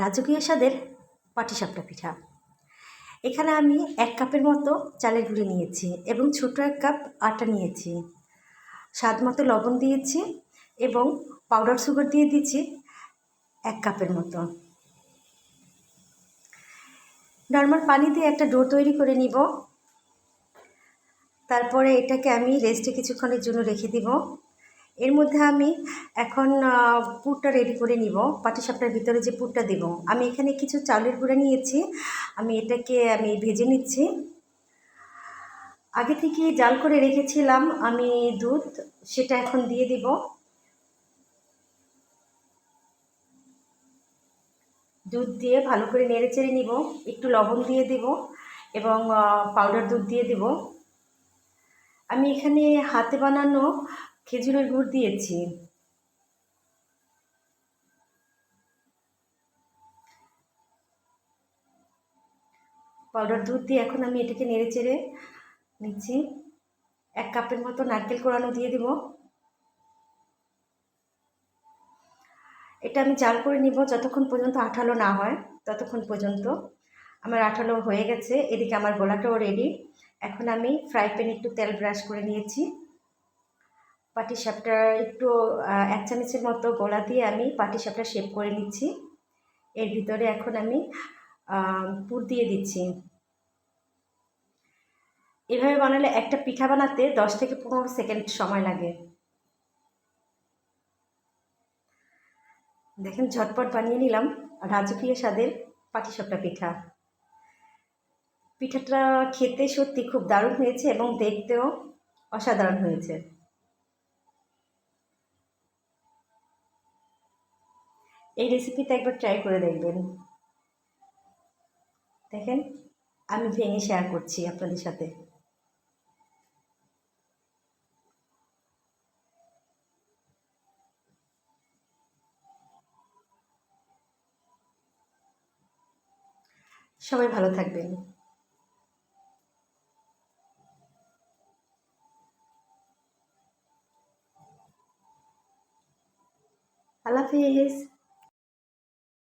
রাজকীয় স্বাদের পাটিসাপটা পিঠা। এখানে আমি 1 কাপের মতো চালের গুঁড়ি নিয়েছি এবং ছোট 1 কাপ আটা নিয়েছি। স্বাদ মতো লবণ দিয়েছি এবং পাউডার সুগার দিয়ে দিচ্ছি 1 কাপের মতো। নর্মাল পানি দিয়ে একটা ডো তৈরি করে নিব। তারপরে এটাকে আমি রেস্টে কিছুক্ষণের জন্য রেখে দিব। এর মধ্যে আমি এখন পুরটা রেডি করে নিব। পাটিসাপটার ভিতরে যে পুরটা দেব, আমি এখানে কিছু চাউলের গুঁড়া নিয়েছি। এটাকে ভেজে নিচ্ছি। আগে থেকে জাল করে রেখেছিলাম আমি দুধ, সেটা এখন দিয়ে দিব। দুধ দিয়ে ভালো করে নেড়েচেড়ে নিব। একটু লবণ দিয়ে দেব এবং পাউডার দুধ দিয়ে দেব। আমি এখানে হাতে বানানো খেজুরের গুড় দিয়েছি। পাউডার দুধ দিয়ে এখন আমি এটাকে নেড়েচেড়ে নিচ্ছি। 1 কাপের মতো নারকেল কোড়ানো দিয়ে দিব। এটা আমি জাল করে নিব যতক্ষণ পর্যন্ত আঠালো না হয়, ততক্ষণ পর্যন্ত। আমার আঠালো হয়ে গেছে। এদিকে আমার গোলাটাও রেডি। এখন আমি ফ্রাই প্যানে একটু তেল ব্রাশ করে নিয়েছি। পাটিসাপটা একটু 1 চামচের মতো গোলা দিয়ে আমি পাটিসাপটা শেপ করে নিচ্ছি। এর ভিতরে এখন আমি পুর দিয়ে দিচ্ছি। এভাবে বানালে একটা পিঠা বানাতে 10 থেকে 15 সেকেন্ড সময় লাগে। দেখেন, ঝটপট বানিয়ে নিলাম রাজকীয় স্বাদের পাটিসাপটা পিঠা। পিঠাটা খেতে সত্যি খুব দারুণ হয়েছে এবং দেখতেও অসাধারণ হয়েছে। এই রেসিপিটা একবার ট্রাই করে দেখবেন। দেখেন, আমি ভেঙে শেয়ার করছি আপনাদের সাথে। সবাই ভালো থাকবেন। আল্লাহ হাফেজ।